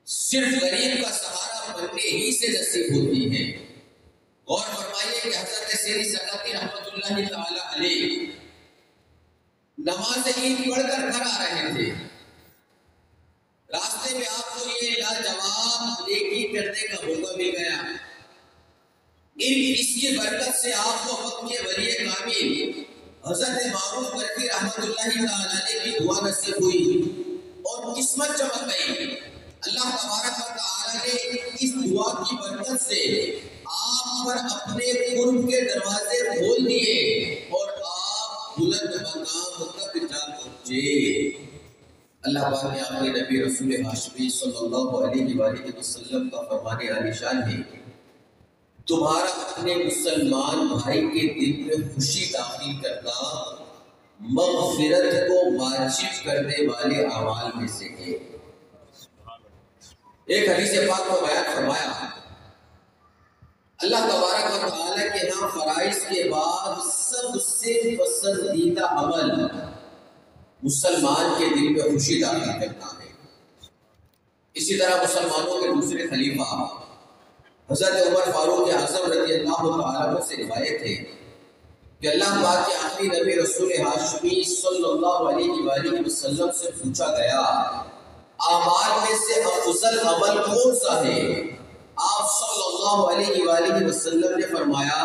صرف غریب کا سہارا بننے ہی سے نصیب ہوتی ہے۔ غور فرمائیے کہ حضرت سیدی سقطی رحمۃ اللہ تعالی علیہ نماز عید پڑھ کر گھر آ رہے تھے، راستے میں آپ کو یہ لاجواب نیکی کرنے کا موقع مل گیا۔ اس کی برکت سے آپ کو وقت کے ولی کامل حضرت معروف برقی رحمۃ اللہ تعالی علیہ کی دعا نصیب ہوئی اور قسمت چمک گئی۔ اللہ تبارک و تعالی نے اس دعا کی برکت سے آپ پر اپنے قرب کے دروازے کھول دیے اور آپ بلند مقام تک جا پہنچے۔ اللہ پاک نے اپنے نبی رسول ہاشمی صلی اللہ علیہ وآلہ وسلم کا فرمان عالی شان ہے، تمہارا اپنے مسلمان بھائی کے دل میں خوشی داخل کرنا مغفرت کو واجب کرنے والے اعمال میں سے ہے۔ ایک حدیث پاک کو بیان فرمایا، اللہ تبارک و تعالیٰ کے ہاں فرائض کے بعد سب سے پسندیدہ عمل مسلمان کے دل میں خوشی داخل کرنا ہے۔ اسی طرح مسلمانوں کے دوسرے خلیفہ حضرت عمر فاروق اعظم رضی اللہ تعالیٰ عنہ سے روایت ہے کہ اللہ پاک کے آخری نبی رسول ہاشمی صلی اللہ علیہ وآلہ وسلم سے پوچھا گیا، اعمال میں سے افضل عمل کون سا ہے؟ آپ صلی اللہ علیہ وآلہ وسلم نے فرمایا،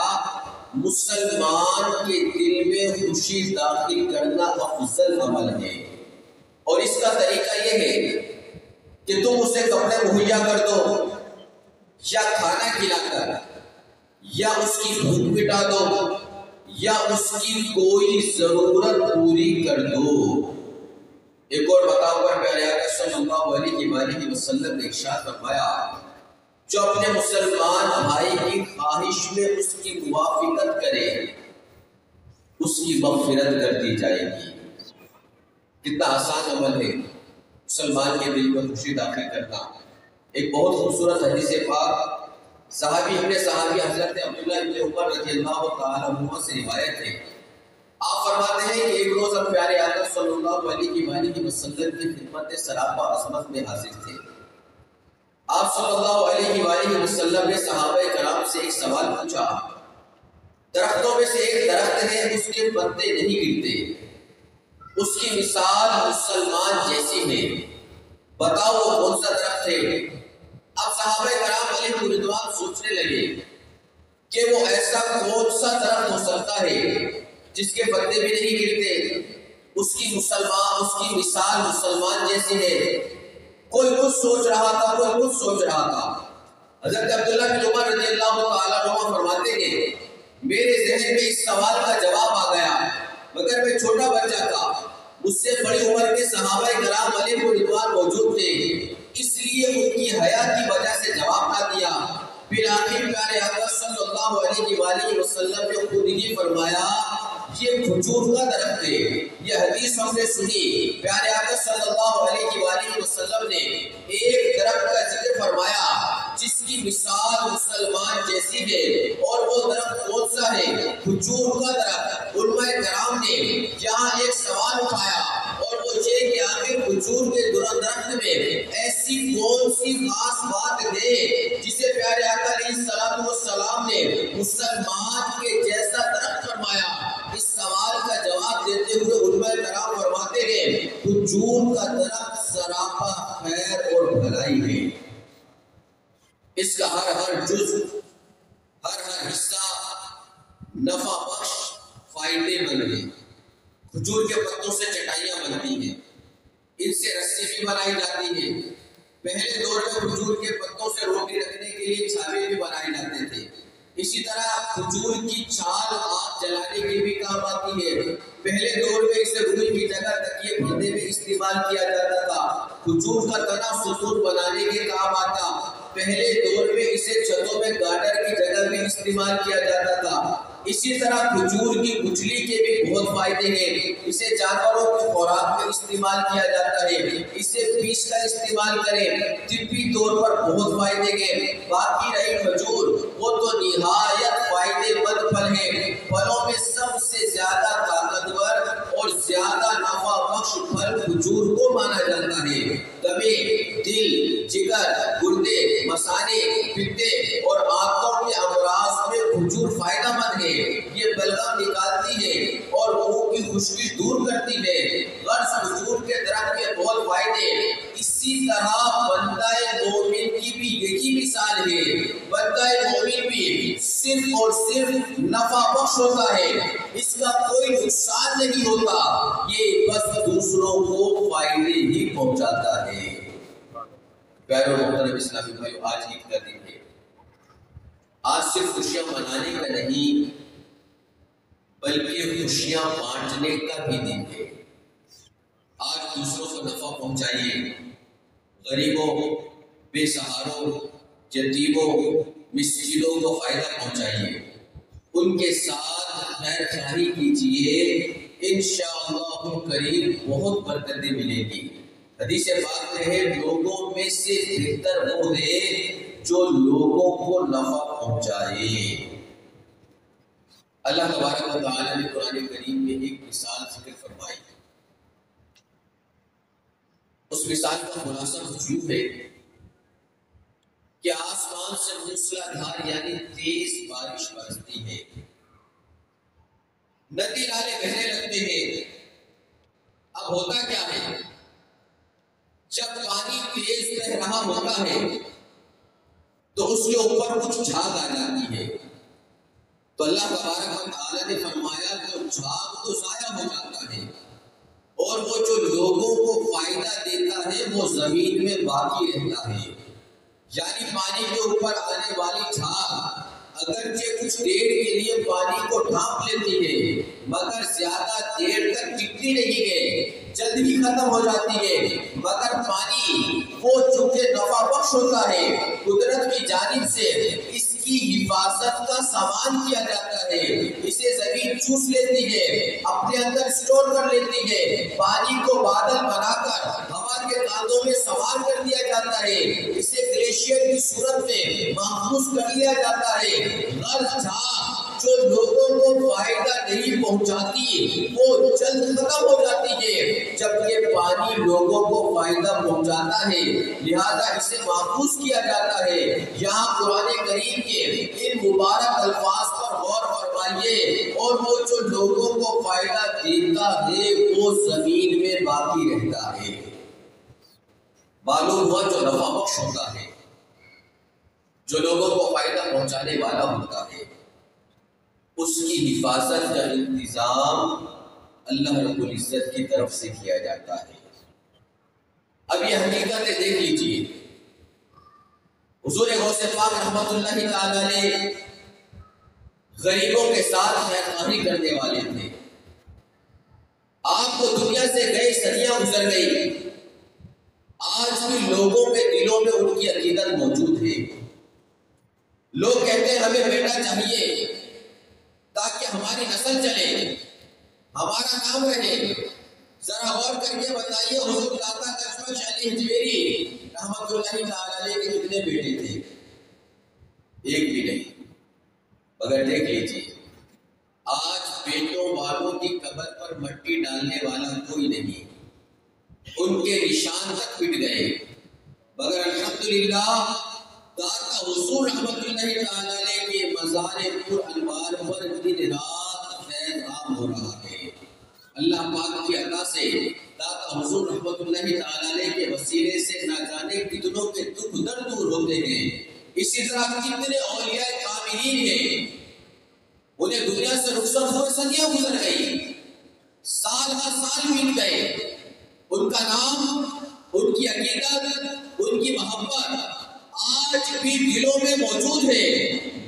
مسلمان کے دل میں خوشی داخل کرنا افضل عمل ہے، اور اس کا طریقہ یہ ہے کہ تم اسے کپڑے مہیا کر دو یا کھانا کھلا کر، یا اس کی بھوک مٹا دو، یا اس کی کوئی ضرورت پوری کر دو۔ ایک اور مقام پر پیارے آقا صلی اللہ علیہ وآلہ وسلم نے ارشاد فرمایا، جو اپنے مسلمان بھائی کی خواہش میں اس کی موافقت کرے اس کی مغفرت کر دی جائے گی۔ کتنا آسان عمل ہے مسلمان کے دل میں خوشی داخل کرنا۔ ایک بہت خوبصورت حدیث پاک صحابی حضرت عبداللہ ابن عمر رضی اللہ تعالیٰ عنہ سے روایت ہے، آپ فرماتے ہیں کہ ایک روز ہم پیارے آقا صلی اللہ علیہ وآلہ وسلم کی خدمت سراپا عظمت میں حاضر تھے۔ آپ صلی اللہ علیہ وآلہ وسلم نے صحابہ کرام سے ایک سوال پوچھا، درختوں میں سے ایک درخت ہے، اس کے پتے نہیں گرتے، اس کی مثال مسلمان جیسی ہے، بتاؤ وہ کون سا درخت ہے؟ اب صحابہ کرام علیہ رضوان سوچنے لگے کہ وہ ایسا کون سا درخت ہو سکتا ہے جس کے پتے بھی نہیں گرتے، اس کی مثال مسلمان جیسی ہے۔ کوئی کچھ سوچ رہا تھا، حضرت عبداللہ بن عمر رضی اللہ تعالیٰ عنہ فرماتے ہیں، میرے ذہن میں اس سوال کا جواب آ گیا، مگر میں چھوٹا بچہ تھا، مجھ سے بڑی عمر کے صحابہ کرام علیہ رضوان موجود تھے، اس لیے ان کی حیا کی وجہ سے جواب نہ دیا۔ پھر آخر پیارے آقا صلی اللہ علیہ وآلہ وسلم نے خود ہی فرمایا، یہ کھجور کا درخت ہے۔ یہ حدیث ہم نے سنی، پیارے آقا صلی اللہ علیہ وآلہ وسلم نے ایک درخت کا ذکر فرمایا جس کی مثال مسلمان جیسی ہے، اور وہ درخت کون سا ہے؟ کھجور کا درخت۔ علماء کرام نے یہاں ایک سوال اٹھایا، اور وہ یہ کہ آخر کھجور کے درخت میں ایسی کون سی خاص بات ہے جسے پیارے آقا علیہ السلام نے مسلمان کے جیسا درخت فرمایا؟ اس سوال کا جواب دیتے ہوئے علماء کرام فرماتے ہیں، کھجور کا درخت سراپا خیر اور بھلائی ہے، اس کا ہر جزء، ہر حصہ نفع بخش فائدے مند ہے۔ کھجور کے پتوں سے چٹائیاں بنتی ہیں، ان سے رسی بھی بنائی جاتی ہے۔ پہلے دور میں کھجور کے پتوں سے روٹی رکھنے کے لیے چھاوے بھی بنائے جاتے تھے۔ اسی طرح کھجور کی چھال آگ جلانے کے بھی کام آتی ہے۔ پہلے دور میں اسے روئی کی جگہ تکیے بننے میں استعمال کیا جاتا تھا۔ کھجور کا تنا ستون بنانے کے کام آتا۔ پہلے دور میں اسے چھتوں میں گارڈر کی جگہ بھی استعمال کیا جاتا تھا۔ اسی طرح کھجور کی گٹھلی کے بھی بہت فائدے ہیں، اسے جانوروں کی خوراک میں استعمال کیا جاتا ہے، اسے پیس کر استعمال کریں، طبی طور پر بہت فائدے ہیں۔ باقی رہی کھجور، وہ تو نہایت فائدے مند پھل ہے۔ پھلوں میں سب سے زیادہ طاقتور اور زیادہ نفع بخش پھل کھجور کو مانا جاتا ہے۔ دمے، دل، جگر، گردے، مثانے، پتے اور آنتوں کے امراض میں کھجور فائدہ مند ہے۔ یہ بلغم نکالتی ہے اور منہ کی خشکی دور کرتی ہے۔ غرض کھجور کے درخت کے بہت فائدے۔ اسی طرح بندہ مومن کی بھی یہی مثال ہے۔ بندہ مومن بھی صرف اور صرف نفع بخش ہوتا ہے، اس کا کوئی نقصان نہیں ہوتا، یہ بس دوسروں کو فائدے ہی پہنچاتا ہے۔ پیارو محترم اسلامی بھائیو، آج عید کا دن ہے۔ آج صرف خوشیاں منانے کا نہیں بلکہ خوشیاں بانٹنے کا بھی دن ہے۔ آج دوسروں کو نفع پہنچائیے، غریبوں، بے سہاروں، یتیموں، مسکینوں کو فائدہ پہنچائیے، ان کے ساتھ خیر خواہی کیجیے، انشاءاللہ کریم بہت برکتیں ملیں گی۔ حدیث پاک میں ہے لوگوں میں سے بہتر وہ ہے جو لوگوں کو نفع پہنچائے۔ اللہ تبارک و تعالیٰ نے قرآن کریم میں ایک مثال ذکر فرمائی، اس مثال کا خلاصہ کچھ یوں ہے کہ آسمان سے موسلا دھار یعنی تیز بارش برستی ہے، ندی نالے بہنے لگتے ہیں۔ اب ہوتا کیا ہے، جب پانی تیز بہ رہا ہوتا ہے تو اس کے اوپر کچھ جھاگ آ جاتی ہے، تو اللہ تبارک و تعالیٰ نے فرمایا کہ جھاگ تو ضائع ہو جاتا ہے اور وہ جو لوگوں کو فائدہ دیتا ہے وہ زمین میں باقی رہتا ہے۔ یعنی پانی کے اوپر آنے والی جھاگ اگرچہ کچھ دیر کے لیے پانی کو ڈھانپ لیتی ہے مگر زیادہ دیر تک ٹکتی نہیں ہے، جلد ہی ختم ہو جاتی ہے، مگر پانی وہ چونکہ نفع بخش ہوتا ہے، قدرت کی جانب سے اس کی حفاظت کا سامان کیا جاتا ہے، اسے زمین چوس لیتی ہے، اپنے اندر سٹور کر لیتی ہے، پانی کو بادل بنا کر ہوا کے کاندھوں میں سوار کر دیا جاتا ہے، اسے گلیشیئر کی صورت میں محفوظ کر لیا جاتا ہے۔ غرض جھاگ جو لوگوں کو فائدہ نہیں پہنچاتی وہ جلد ختم ہو جاتی ہے، جب یہ پانی لوگوں کو فائدہ پہنچاتا ہے لہذا اسے محفوظ کیا جاتا ہے۔ یہاں قرآن کریم کے ان مبارک الفاظ پر غور فرمائیے، اور وہ جو لوگوں کو فائدہ دیتا ہے وہ زمین میں باقی رہتا ہے۔ معلوم ہوا جو نفع بخش ہوتا ہے، جو لوگوں کو فائدہ پہنچانے والا ہوتا ہے، اس کی حفاظت کا انتظام اللہ رب العزت کی طرف سے کیا جاتا ہے۔ اب یہ حقیقت دیکھ لیجیے، حضور غوث پاک رحمت اللہ تعالی علیہ غریبوں کے ساتھ خیرخواہی کرنے والے تھے۔ آپ کو دنیا سے گئے صدیاں گزر گئی، آج بھی لوگوں کے دلوں میں ان کی عقیدت موجود ہے۔ لوگ کہتے ہیں ہمیں بیٹا چاہیے تاکہ ہماری نسل چلے، ہمارا نام رہے۔ ذرا غور کر کے بتائیے حضور داتا کشمش علی حجویری رحمت اللہ تعالی علیہ کے کتنے بیٹے تھے؟ ایک بھی نہیں۔ مگر دیکھ لیجیے آج بیٹوں والوں کی قبر پر مٹی ڈالنے والا کوئی نہیں، ان کے نشان تک مٹ گئے، مگر الحمدللہ داتا حضور رحمت اللہ تعالی علیہ کے مزار پر انوار پر دن رات خیر عام ہو رہا ہے۔ اللہ پاک کی عطا سے داتا حضور رحمت اللہ تعالی علیہ کے وسیلے سے نہ جانے کتنوں کے دکھ درد دور ہوتے ہیں۔ اسی طرح کتنے اولیاء کاملین ہیں، انہیں دنیا سے رخصت ہوئے صدیاں گزر گئی، سال ہر سال بیت گئے، ان کا نام، ان کی عقیدت، ان کی محبت آج بھی دلوں میں موجود ہے۔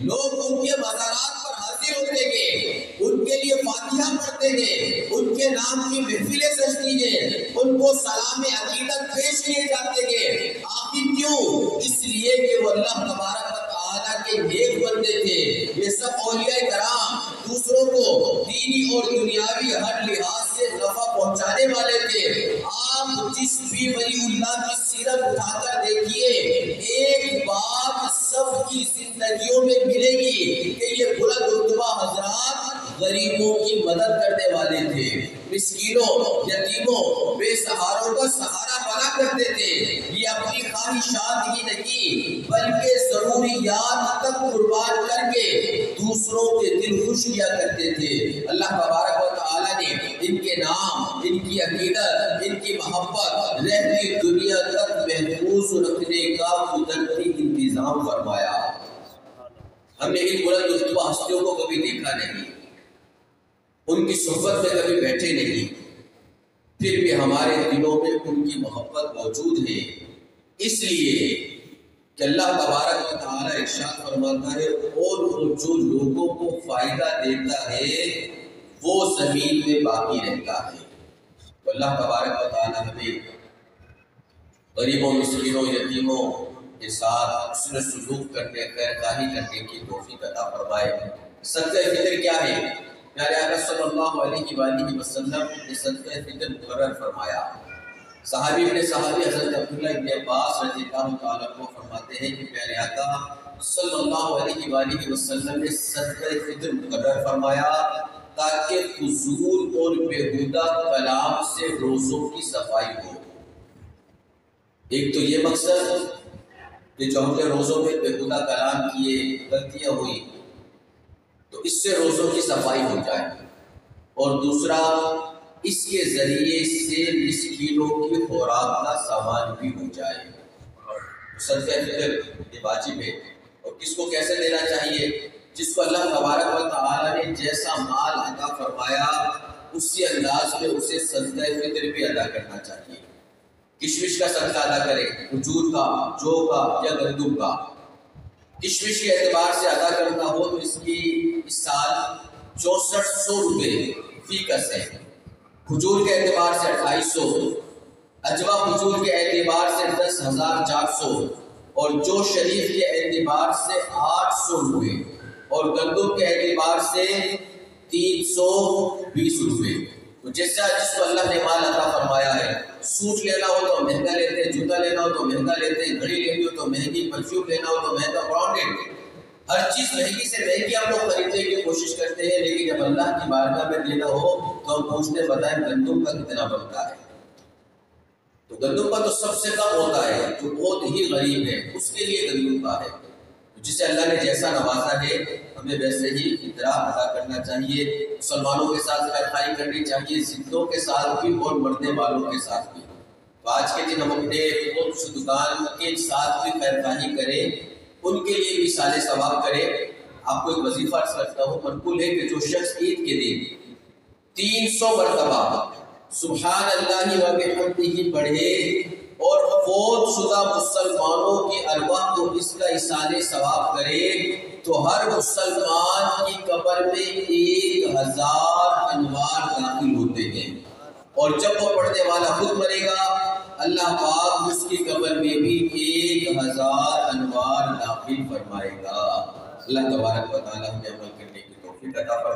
لوگ ان کے مزارات پر حاضر ہوتے ہیں، ان کے لیے فاتحہ پڑھتے ہیں، ان کے نام کی محفلیں سجتی ہیں، ان کو سلام عقیدت پیش کیے جاتے ہیں۔ آخر کیوں؟ اس لیے کہ وہ اللہ تبارک و تعالیٰ کے نیک بندے تھے۔ یہ سب اولیاء کرام دوسروں کو دینی اور دنیاوی ہر لحاظ سے نفع پہنچانے والے تھے۔ آپ جس بھی ولی اللہ کی سیرت اٹھا کر دیکھیے، ایک بات سب کی زندگیوں میں ملے گی کہ یہ بلند رتبہ حضرات غریبوں کی مدد کرنے والے تھے، مسکینوں، یتیموں، بے سہاروں کا سہارا بنا کرتے تھے۔ یہ اپنی خواہشات خواہشات ہی نہیں بلکہ ضروریات تک قربان کر کے دوسروں کے دل خوش کیا کرتے تھے۔ اللہ تبارک و تعالیٰ نے ان کے نام، ان کی عقیدت، ان کی محبت رہتی دنیا تک محفوظ رکھنے کا قدرتی انتظام فرمایا۔ ہم نے ان بلند رتبہ ہستیوں کو کبھی دیکھا نہیں، ان کی صحبت میں کبھی بیٹھے نہیں، پھر بھی ہمارے دلوں میں ان کی محبت موجود ہے، اس لیے کہ اللہ تبارک و تعالیٰ ارشاد فرماتا ہے اور جو لوگوں کو فائدہ دیتا ہے وہ زمین میں باقی رہتا ہے۔ تو اللہ تبارک و تعالیٰ ہمیں غریبوں، مسکینوں، یتیموں کے ساتھ حسن سلوک کرنے، خیر خواہی کرنے کی توفیق عطا فرمائے۔ صدقہ فطر کیا ہے؟ پیارے آقا صلی اللہ علیہ وآلہ وسلم نے صدقہ فطر مقرر فرمایا۔ صحابی ابن صحابی حضرت عبداللہ ابن عباس رضی اللہ تعالیٰ عنہ فرماتے ہیں کہ پیارے آقا صلی اللہ علیہ وآلہ وسلم نے صدقہ فطر مقرر فرمایا تاکہ فضول اور بیہودہ کلام سے روزوں کی صفائی ہو۔ ایک تو یہ مقصد کہ جو ہم نے روزوں میں بیہودہ کلام کیے، غلطیاں ہوئی، تو اس سے روزوں کی صفائی ہو جائے، اور دوسرا اس کے ذریعے سے مسکینوں کی خوراک کا سامان بھی ہو جائے۔ صدقہ فطر یہ واجب ہے، اور کس کو کیسے دینا چاہیے؟ جس کو اللہ تبارک و تعالیٰ نے جیسا مال عطا فرمایا اسی انداز میں اسے صدقہ فطر بھی ادا کرنا چاہیے۔ کشمش کا صدقہ ادا کرے، کھجور کا، جو کا یا گندم کا۔ کشمش کے اعتبار سے ادا کرنا ہو تو اس کی اس سال 6400 روپے فی کس ہے، کھجور کے اعتبار سے 2800، اجوا کھجور کے اعتبار سے 10,400، اور جو شریف کے اعتبار سے 800 روپے، اور گندم کے اعتبار سے 320 روپے۔ تو جس کو اللہ نے مال عطا فرمایا ہے، سوٹ لینا ہو تو مہنگا لیتے ہیں، جوتا لینا ہو تو مہنگا لیتے ہیں، گھڑی لینی ہو تو مہنگی، پرفیوم لینا ہو تو مہنگا، برانڈیڈ، ہر چیز مہنگی سے مہنگی ہم لوگ خریدنے کی کوشش کرتے ہیں، لیکن جب اللہ کی بارگاہ میں دینا ہو تو ہم پوچھتے بتائیں گندم کا کتنا بنتا ہے؟ تو گندم کا تو سب سے کم ہوتا ہے، جو بہت ہی غریب ہے اس کے لیے گندم کا ہے۔ جسے اللہ نے جیسا نوازا ہے ہمیں ویسے ہی فطرہ ادا کرنا چاہیے، مسلمانوں کے ساتھ خیرخواہی کرنی چاہیے، زندوں کے ساتھ بھی اور مرنے والوں کے ساتھ بھی۔ تو آج کے دن ہم اپنے اس دکان کے ساتھ بھی خیرخواہی کریں، ان کے لیے بھی سال ثواب کریں۔ آپ کو ایک وظیفہ عرض کرتا ہوں، منقول ہے کہ جو شخص عید کے دن 300 مرتبہ سبحان اللہ و بحمدہ پڑھے اور فوت شدہ مسلمانوں کی ارواح کو اس کا ایصال ثواب کرے تو ہر مسلمان کی قبر میں 1000 انوار داخل ہوتے ہیں، اور جب وہ پڑھنے والا خود مرے گا اللہ پاک اس کی قبر میں بھی 1000 انوار داخل فرمائے گا۔ اللہ تبارک و تعالی ہمیں عمل کرنے کی توفیق عطا فرمائے۔